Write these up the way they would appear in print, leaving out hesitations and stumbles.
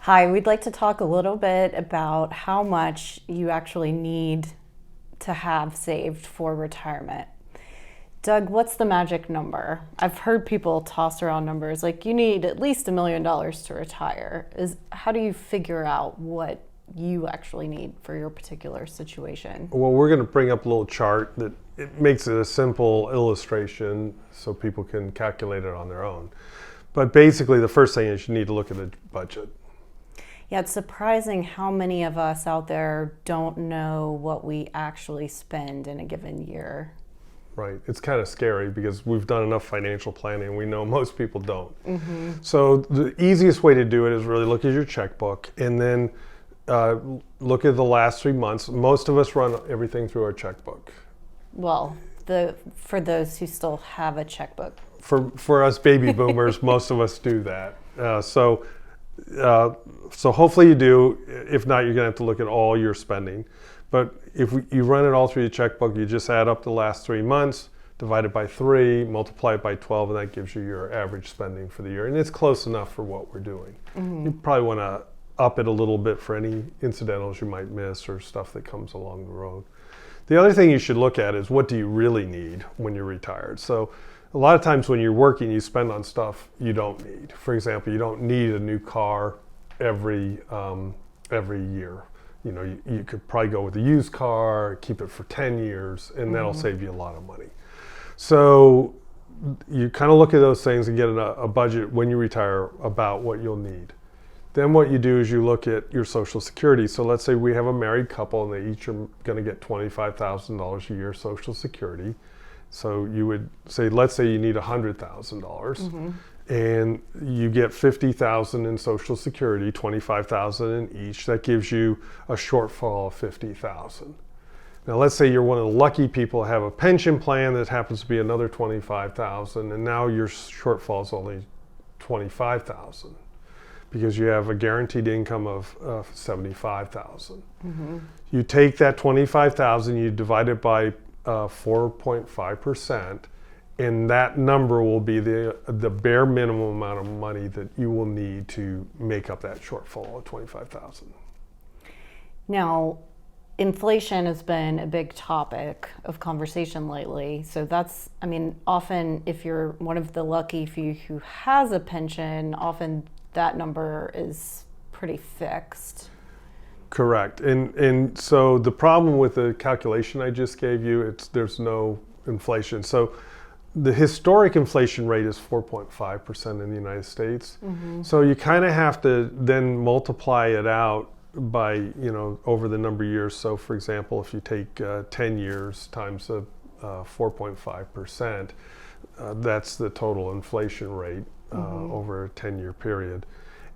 Hi, we'd like to talk a little bit about how much you actually need to have saved for retirement. Doug, what's the magic number? I've heard people toss around numbers like you need at least $1 million to retire. How do you figure out what you actually need for your particular situation? Well, we're going to bring up a little chart that it makes it a simple illustration so people can calculate it on their own. But basically, the first thing is you need to look at the budget. Yeah, it's surprising how many of us out there don't know what we actually spend in a given year. Right. It's kind of scary because we've done enough financial planning. We know most people don't. So the easiest way to do it is really look at your checkbook and then look at the last 3 months. Most of us run everything through our checkbook. Well, for those who still have a checkbook. For us baby boomers, most of us do that. So hopefully you do. If not, you're going to have to look at all your spending. But if you run it all through your checkbook, you just add up the last 3 months, divide it by 3, multiply it by 12, and that gives you your average spending for the year. And it's close enough for what we're doing. You probably want to up it a little bit for any incidentals you might miss or stuff that comes along the road. The other thing you should look at is what do you really need when you're retired. So a lot of times when you're working, you spend on stuff you don't need. For example, you don't need a new car every year. You know, you could probably go with a used car, keep it for 10 years, and that'll save you a lot of money. So you kind of look at those things and get a budget when you retire about what you'll need. Then what you do is you look at your Social Security. So let's say we have a married couple and they each are going to get $25,000 a year Social Security. So you would say, let's say you need $100,000 and you get $50,000 in Social Security, $25,000 in each. That gives you a shortfall of $50,000. Now let's say you're one of the lucky people who have a pension plan that happens to be another $25,000, and now your shortfall is only $25,000 because you have a guaranteed income of $75,000. You take that $25,000, you divide it by 4.5%, and that number will be the bare minimum amount of money that you will need to make up that shortfall of $25,000. Now, inflation has been a big topic of conversation lately. So often if you're one of the lucky few who has a pension, often that number is pretty fixed. Correct. And so the problem with the calculation I just gave you, there's no inflation. So the historic inflation rate is 4.5% in the United States. So you kind of have to then multiply it out by, over the number of years. So for example, if you take 10 years times 4.5%, that's the total inflation rate over a 10-year period.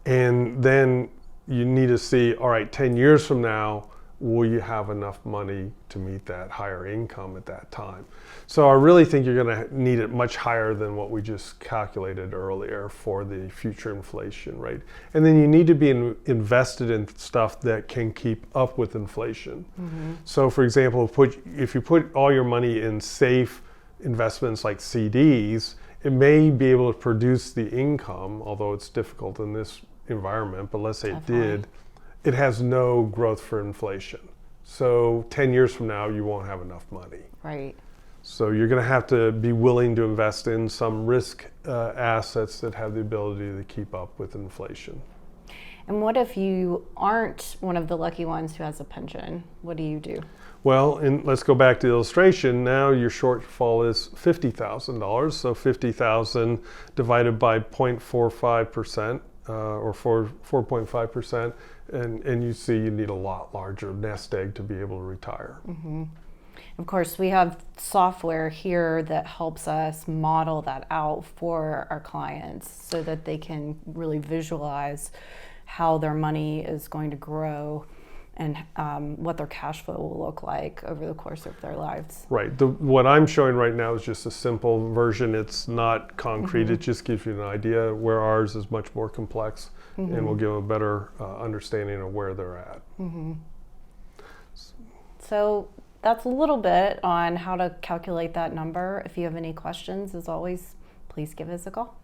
And then you need to see, all right, 10 years from now, will you have enough money to meet that higher income at that time? So I really think you're going to need it much higher than what we just calculated earlier for the future inflation rate. And then you need to be invested in stuff that can keep up with inflation. So for example, if you put all your money in safe investments like CDs, it may be able to produce the income, although it's difficult in this environment, but let's say it did, it has no growth for inflation. So 10 years from now, you won't have enough money. Right. So you're going to have to be willing to invest in some risk assets that have the ability to keep up with inflation. And what if you aren't one of the lucky ones who has a pension? What do you do? Well, and let's go back to the illustration. Now your shortfall is $50,000. So 50,000 divided by 0.45%. Or 4.5%, and you see you need a lot larger nest egg to be able to retire. Of course, we have software here that helps us model that out for our clients so that they can really visualize how their money is going to grow and what their cash flow will look like over the course of their lives. Right. What I'm showing right now is just a simple version. It's not concrete. It just gives you an idea, where ours is much more complex and will give a better understanding of where they're at. So that's a little bit on how to calculate that number. If you have any questions, as always, please give us a call.